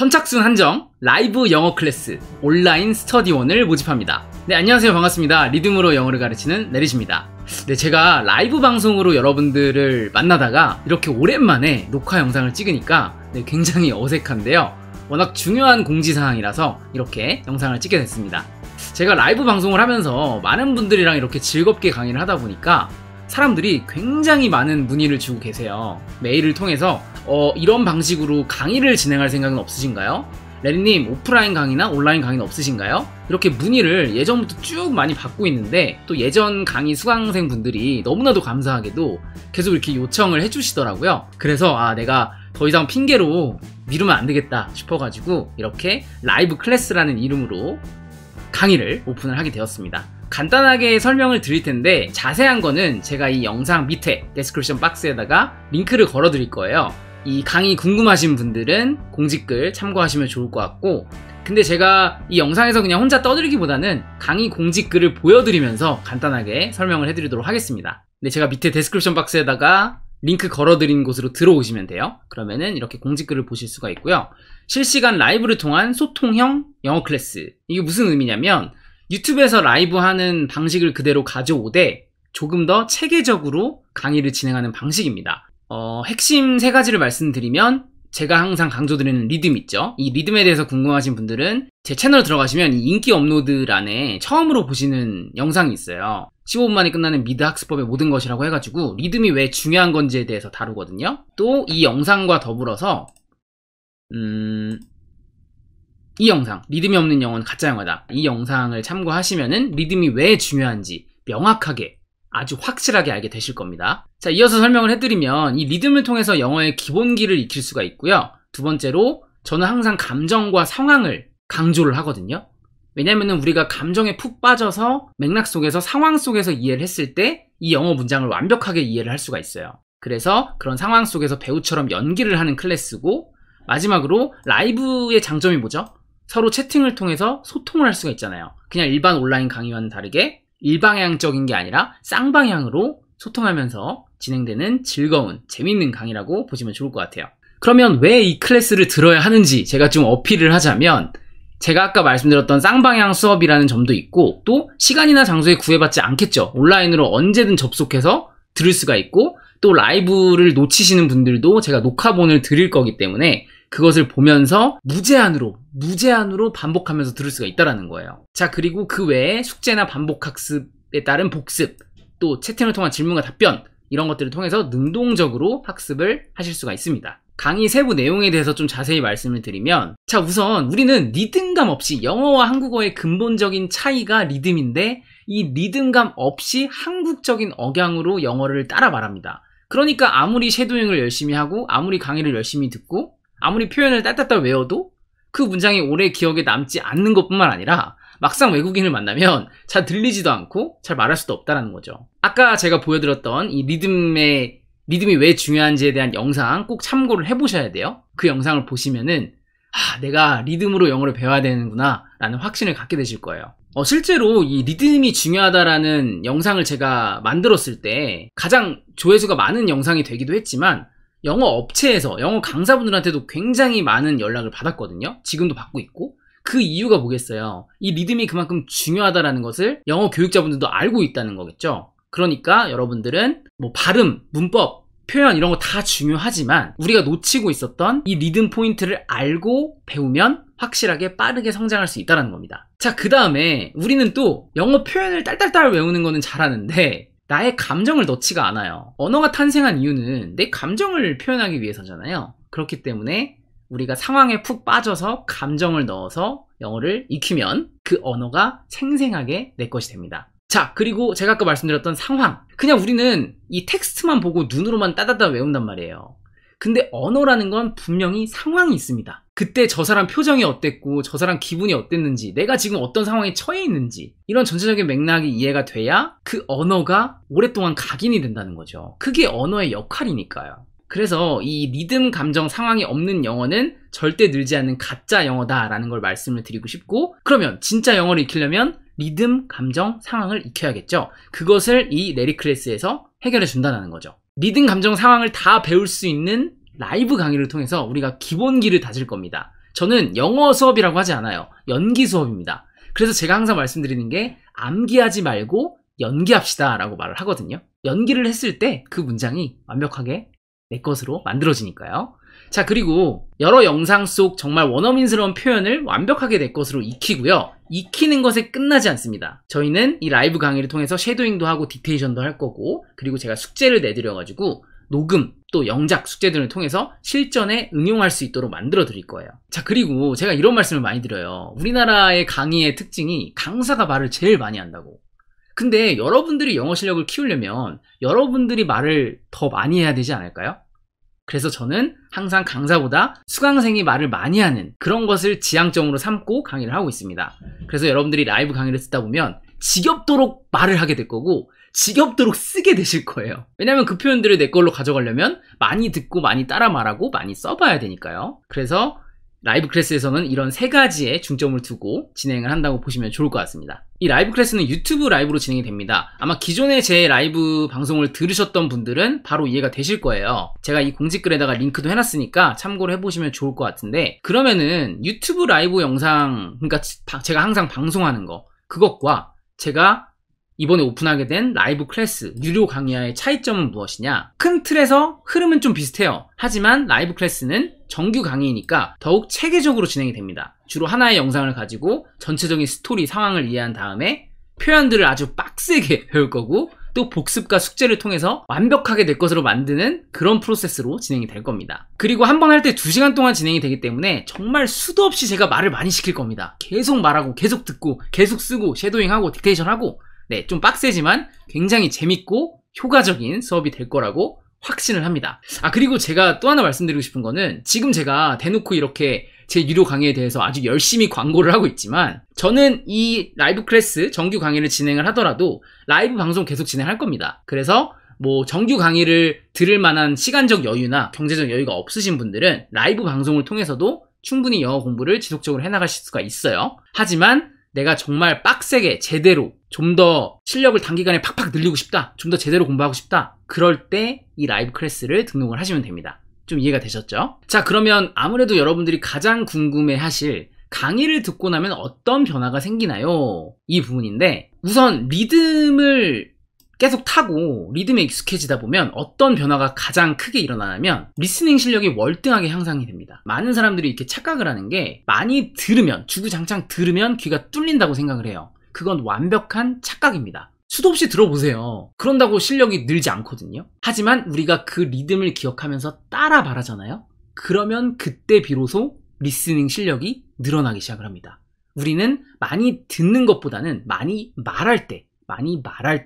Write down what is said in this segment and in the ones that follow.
선착순 한정 라이브 영어 클래스 온라인 스터디원을 모집합니다. 네, 안녕하세요. 반갑습니다. 리듬으로 영어를 가르치는 내리십니다. 네, 제가 라이브 방송으로 여러분들을 만나다가 이렇게 오랜만에 녹화 영상을 찍으니까 굉장히 어색한데요. 워낙 중요한 공지사항이라서 이렇게 영상을 찍게 됐습니다. 제가 라이브 방송을 하면서 많은 분들이랑 이렇게 즐겁게 강의를 하다 보니까 사람들이 굉장히 많은 문의를 주고 계세요. 메일을 통해서 이런 방식으로 강의를 진행할 생각은 없으신가요? 레리님, 오프라인 강의나 온라인 강의는 없으신가요? 이렇게 문의를 예전부터 쭉 많이 받고 있는데 또 예전 강의 수강생 분들이 너무나도 감사하게도 계속 이렇게 요청을 해주시더라고요. 그래서 내가 더 이상 핑계로 미루면 안 되겠다 싶어가지고 이렇게 라이브 클래스라는 이름으로 강의를 오픈을 하게 되었습니다. 간단하게 설명을 드릴 텐데 자세한 거는 제가 이 영상 밑에 데스크립션 박스에다가 링크를 걸어 드릴 거예요. 이 강의 궁금하신 분들은 공지글 참고하시면 좋을 것 같고, 근데 제가 이 영상에서 그냥 혼자 떠들기보다는 강의 공지글을 보여드리면서 간단하게 설명을 해드리도록 하겠습니다. 근데 제가 밑에 데스크립션 박스에다가 링크 걸어드린 곳으로 들어오시면 돼요. 그러면은 이렇게 공지글을 보실 수가 있고요. 실시간 라이브를 통한 소통형 영어 클래스. 이게 무슨 의미냐면 유튜브에서 라이브 하는 방식을 그대로 가져오되 조금 더 체계적으로 강의를 진행하는 방식입니다. 핵심 3가지를 말씀드리면 제가 항상 강조드리는 리듬 있죠. 이 리듬에 대해서 궁금하신 분들은 제 채널 들어가시면 이 인기 업로드란에 처음으로 보시는 영상이 있어요. 15분 만에 끝나는 미드 학습법의 모든 것이라고 해가지고 리듬이 왜 중요한 건지에 대해서 다루거든요. 또 이 영상과 더불어서 이 영상, 리듬이 없는 영어는 가짜 영어다. 이 영상을 참고하시면은 리듬이 왜 중요한지 명확하게 아주 확실하게 알게 되실 겁니다. 자, 이어서 설명을 해드리면 이 리듬을 통해서 영어의 기본기를 익힐 수가 있고요. 두 번째로 저는 항상 감정과 상황을 강조를 하거든요. 왜냐면은 우리가 감정에 푹 빠져서 맥락 속에서 상황 속에서 이해를 했을 때 이 영어 문장을 완벽하게 이해를 할 수가 있어요. 그래서 그런 상황 속에서 배우처럼 연기를 하는 클래스고, 마지막으로 라이브의 장점이 뭐죠? 서로 채팅을 통해서 소통을 할 수가 있잖아요. 그냥 일반 온라인 강의와는 다르게 일방향적인 게 아니라 쌍방향으로 소통하면서 진행되는 즐거운, 재밌는 강의라고 보시면 좋을 것 같아요. 그러면 왜 이 클래스를 들어야 하는지 제가 좀 어필을 하자면, 제가 아까 말씀드렸던 쌍방향 수업이라는 점도 있고, 또 시간이나 장소에 구애받지 않겠죠. 온라인으로 언제든 접속해서 들을 수가 있고, 또 라이브를 놓치시는 분들도 제가 녹화본을 드릴 거기 때문에 그것을 보면서 무제한으로 반복하면서 들을 수가 있다는 거예요. 자, 그리고 그 외에 숙제나 반복학습에 따른 복습, 또 채팅을 통한 질문과 답변, 이런 것들을 통해서 능동적으로 학습을 하실 수가 있습니다. 강의 세부 내용에 대해서 좀 자세히 말씀을 드리면, 자, 우선 우리는 리듬감 없이, 영어와 한국어의 근본적인 차이가 리듬인데 이 리듬감 없이 한국적인 억양으로 영어를 따라 말합니다. 그러니까 아무리 쉐도잉을 열심히 하고 아무리 강의를 열심히 듣고 아무리 표현을 딸딸딸 외워도 그 문장이 오래 기억에 남지 않는 것뿐만 아니라 막상 외국인을 만나면 잘 들리지도 않고 잘 말할 수도 없다는 거죠. 아까 제가 보여드렸던 이 리듬이 왜 중요한지에 대한 영상 꼭 참고를 해보셔야 돼요. 그 영상을 보시면은 내가 리듬으로 영어를 배워야 되는구나 라는 확신을 갖게 되실 거예요. 실제로 이 리듬이 중요하다라는 영상을 제가 만들었을 때 가장 조회수가 많은 영상이 되기도 했지만, 영어 업체에서 영어 강사분들한테도 굉장히 많은 연락을 받았거든요. 지금도 받고 있고. 그 이유가 뭐겠어요? 이 리듬이 그만큼 중요하다라는 것을 영어 교육자분들도 알고 있다는 거겠죠. 그러니까 여러분들은 발음, 문법, 표현 이런 거 다 중요하지만 우리가 놓치고 있었던 이 리듬 포인트를 알고 배우면 확실하게 빠르게 성장할 수 있다는 겁니다. 자, 그 다음에 우리는 또 영어 표현을 딸딸딸 외우는 거는 잘하는데 나의 감정을 넣지가 않아요. 언어가 탄생한 이유는 내 감정을 표현하기 위해서잖아요. 그렇기 때문에 우리가 상황에 푹 빠져서 감정을 넣어서 영어를 익히면 그 언어가 생생하게 내 것이 됩니다. 자, 그리고 제가 아까 말씀드렸던 상황. 그냥 우리는 이 텍스트만 보고 눈으로만 따다다 외운단 말이에요. 근데 언어라는 건 분명히 상황이 있습니다. 그때 저 사람 표정이 어땠고 저 사람 기분이 어땠는지, 내가 지금 어떤 상황에 처해 있는지, 이런 전체적인 맥락이 이해가 돼야 그 언어가 오랫동안 각인이 된다는 거죠. 그게 언어의 역할이니까요. 그래서 이 리듬, 감정, 상황이 없는 영어는 절대 늘지 않는 가짜 영어다라는 걸 말씀을 드리고 싶고, 그러면 진짜 영어를 익히려면 리듬, 감정, 상황을 익혀야겠죠. 그것을 이 내리 클래스에서 해결해 준다는 거죠. 리듬, 감정, 상황을 다 배울 수 있는 라이브 강의를 통해서 우리가 기본기를 다질 겁니다. 저는 영어 수업이라고 하지 않아요. 연기 수업입니다. 그래서 제가 항상 말씀드리는 게 암기하지 말고 연기합시다 라고 말을 하거든요. 연기를 했을 때 그 문장이 완벽하게 내 것으로 만들어지니까요. 자, 그리고 여러 영상 속 정말 원어민스러운 표현을 완벽하게 내 것으로 익히고요. 익히는 것에 끝나지 않습니다. 저희는 이 라이브 강의를 통해서 쉐도잉도 하고 딕테이션도 할 거고, 그리고 제가 숙제를 내드려가지고 녹음 또 영작 숙제들을 통해서 실전에 응용할 수 있도록 만들어 드릴 거예요. 자, 그리고 제가 이런 말씀을 많이 드려요. 우리나라의 강의의 특징이 강사가 말을 제일 많이 한다고. 근데 여러분들이 영어 실력을 키우려면 여러분들이 말을 더 많이 해야 되지 않을까요? 그래서 저는 항상 강사보다 수강생이 말을 많이 하는 그런 것을 지향점으로 삼고 강의를 하고 있습니다. 그래서 여러분들이 라이브 강의를 듣다 보면 지겹도록 말을 하게 될 거고 지겹도록 쓰게 되실 거예요. 왜냐면 그 표현들을 내 걸로 가져가려면 많이 듣고 많이 따라 말하고 많이 써봐야 되니까요. 그래서 라이브 클래스에서는 이런 세 가지에 중점을 두고 진행을 한다고 보시면 좋을 것 같습니다. 이 라이브 클래스는 유튜브 라이브로 진행이 됩니다. 아마 기존에 제 라이브 방송을 들으셨던 분들은 바로 이해가 되실 거예요. 제가 이 공지글에다가 링크도 해놨으니까 참고를 해보시면 좋을 것 같은데, 그러면은 유튜브 라이브 영상, 그러니까 제가 항상 방송하는 거, 그것과 제가 이번에 오픈하게 된 라이브 클래스, 유료 강의와의 차이점은 무엇이냐? 큰 틀에서 흐름은 좀 비슷해요. 하지만 라이브 클래스는 정규 강의이니까 더욱 체계적으로 진행이 됩니다. 주로 하나의 영상을 가지고 전체적인 스토리 상황을 이해한 다음에 표현들을 아주 빡세게 배울 거고, 또 복습과 숙제를 통해서 완벽하게 내 것으로 만드는 그런 프로세스로 진행이 될 겁니다. 그리고 한 번 할 때 2시간 동안 진행이 되기 때문에 정말 수도 없이 제가 말을 많이 시킬 겁니다. 계속 말하고 계속 듣고 계속 쓰고 쉐도잉하고 딕테이션하고, 네, 좀 빡세지만 굉장히 재밌고 효과적인 수업이 될 거라고 확신을 합니다. 아, 그리고 제가 또 하나 말씀드리고 싶은 거는, 지금 제가 대놓고 이렇게 제 유료 강의에 대해서 아주 열심히 광고를 하고 있지만, 저는 이 라이브 클래스 정규 강의를 진행을 하더라도 라이브 방송 계속 진행할 겁니다. 그래서 뭐 정규 강의를 들을 만한 시간적 여유나 경제적 여유가 없으신 분들은 라이브 방송을 통해서도 충분히 영어 공부를 지속적으로 해나가실 수가 있어요. 하지만 내가 정말 빡세게 제대로 좀 더 실력을 단기간에 팍팍 늘리고 싶다, 좀 더 제대로 공부하고 싶다, 그럴 때 이 라이브 클래스를 등록을 하시면 됩니다. 좀 이해가 되셨죠? 자, 그러면 아무래도 여러분들이 가장 궁금해 하실, 강의를 듣고 나면 어떤 변화가 생기나요? 이 부분인데, 우선 리듬을 계속 타고 리듬에 익숙해지다 보면 어떤 변화가 가장 크게 일어나냐면, 리스닝 실력이 월등하게 향상이 됩니다. 많은 사람들이 이렇게 착각을 하는 게, 많이 들으면, 주구장창 들으면 귀가 뚫린다고 생각을 해요. 그건 완벽한 착각입니다. 수도 없이 들어보세요. 그런다고 실력이 늘지 않거든요. 하지만 우리가 그 리듬을 기억하면서 따라 말하잖아요. 그러면 그때 비로소 리스닝 실력이 늘어나기 시작을 합니다. 우리는 많이 듣는 것보다는 많이 말할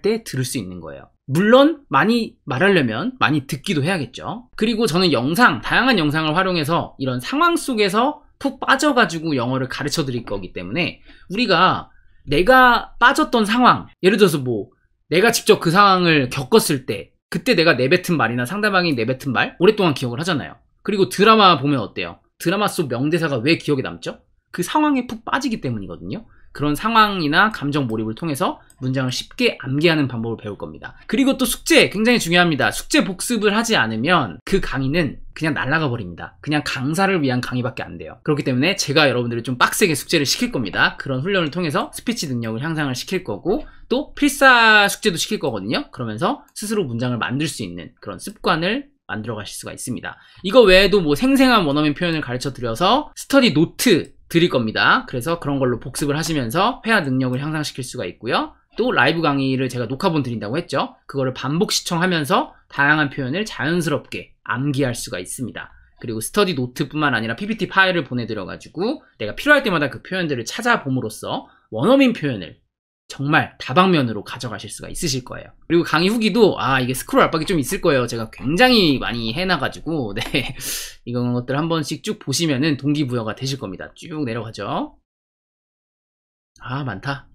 때 들을 수 있는 거예요. 물론 많이 말하려면 많이 듣기도 해야겠죠. 그리고 저는 다양한 영상을 활용해서 이런 상황 속에서 푹 빠져가지고 영어를 가르쳐 드릴 거기 때문에, 우리가 내가 빠졌던 상황, 예를 들어서 뭐 내가 직접 그 상황을 겪었을 때 그때 내가 내뱉은 말이나 상대방이 내뱉은 말 오랫동안 기억을 하잖아요. 그리고 드라마 보면 어때요? 드라마 속 명대사가 왜 기억에 남죠? 그 상황에 푹 빠지기 때문이거든요. 그런 상황이나 감정 몰입을 통해서 문장을 쉽게 암기하는 방법을 배울 겁니다. 그리고 또 숙제 굉장히 중요합니다. 숙제 복습을 하지 않으면 그 강의는 그냥 날아가 버립니다. 그냥 강사를 위한 강의밖에 안 돼요. 그렇기 때문에 제가 여러분들을 좀 빡세게 숙제를 시킬 겁니다. 그런 훈련을 통해서 스피치 능력을 향상을 시킬 거고, 또 필사 숙제도 시킬 거거든요. 그러면서 스스로 문장을 만들 수 있는 그런 습관을 만들어 가실 수가 있습니다. 이거 외에도 뭐 생생한 원어민 표현을 가르쳐 드려서 스터디 노트 드릴 겁니다. 그래서 그런 걸로 복습을 하시면서 회화 능력을 향상시킬 수가 있고요. 또 라이브 강의를 제가 녹화본 드린다고 했죠. 그거를 반복 시청하면서 다양한 표현을 자연스럽게 암기할 수가 있습니다. 그리고 스터디 노트뿐만 아니라 PPT 파일을 보내드려가지고 내가 필요할 때마다 그 표현들을 찾아봄으로써 원어민 표현을 정말 다방면으로 가져가실 수가 있으실 거예요. 그리고 강의 후기도 이게 스크롤 압박이 좀 있을 거예요. 제가 굉장히 많이 해놔가지고 네, 이런 것들 한 번씩 쭉 보시면은 동기부여가 되실 겁니다. 쭉 내려가죠. 많다.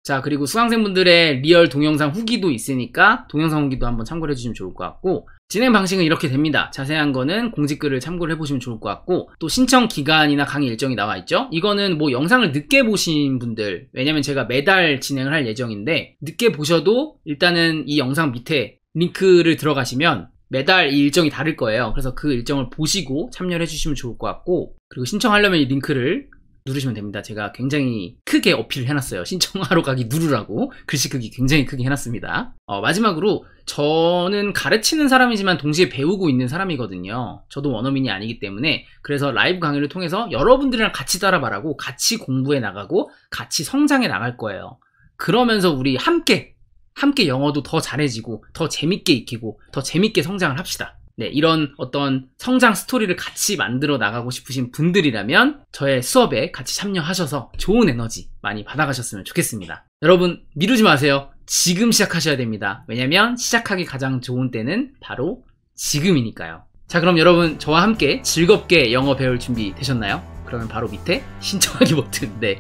자, 그리고 수강생분들의 리얼 동영상 후기도 있으니까 동영상 후기도 한번 참고를 해주시면 좋을 것 같고, 진행 방식은 이렇게 됩니다. 자세한 거는 공지글을 참고를 해보시면 좋을 것 같고, 또 신청 기간이나 강의 일정이 나와 있죠. 이거는 뭐 영상을 늦게 보신 분들, 왜냐면 제가 매달 진행을 할 예정인데 늦게 보셔도 일단은 이 영상 밑에 링크를 들어가시면 매달 이 일정이 다를 거예요. 그래서 그 일정을 보시고 참여를 해주시면 좋을 것 같고, 그리고 신청하려면 이 링크를 누르시면 됩니다. 제가 굉장히 크게 어필을 해놨어요. 신청하러 가기 누르라고 글씨 크기 굉장히 크게 해놨습니다. 마지막으로 저는 가르치는 사람이지만 동시에 배우고 있는 사람이거든요. 저도 원어민이 아니기 때문에, 그래서 라이브 강의를 통해서 여러분들이랑 같이 따라말하고 같이 공부해 나가고 같이 성장해 나갈 거예요. 그러면서 우리 함께 영어도 더 잘해지고 더 재밌게 익히고 더 재밌게 성장을 합시다. 네, 이런 어떤 성장 스토리를 같이 만들어 나가고 싶으신 분들이라면 저의 수업에 같이 참여하셔서 좋은 에너지 많이 받아가셨으면 좋겠습니다. 여러분 미루지 마세요. 지금 시작하셔야 됩니다. 왜냐면 시작하기 가장 좋은 때는 바로 지금이니까요. 자, 그럼 여러분 저와 함께 즐겁게 영어 배울 준비 되셨나요? 그러면 바로 밑에 신청하기 버튼, 네,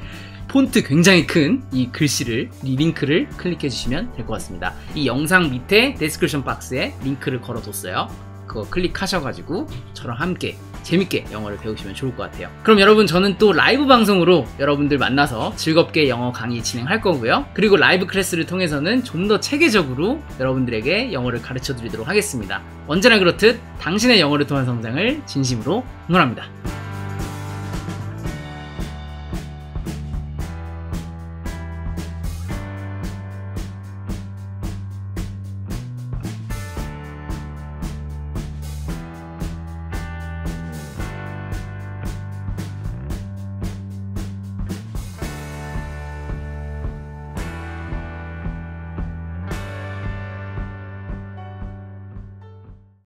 폰트 굉장히 큰 이 글씨를, 이 링크를 클릭해 주시면 될 것 같습니다. 이 영상 밑에 데스크립션 박스에 링크를 걸어뒀어요. 그거 클릭하셔가지고 저랑 함께 재밌게 영어를 배우시면 좋을 것 같아요. 그럼 여러분, 저는 또 라이브 방송으로 여러분들 만나서 즐겁게 영어 강의 진행할 거고요. 그리고 라이브 클래스를 통해서는 좀 더 체계적으로 여러분들에게 영어를 가르쳐 드리도록 하겠습니다. 언제나 그렇듯 당신의 영어를 통한 성장을 진심으로 응원합니다.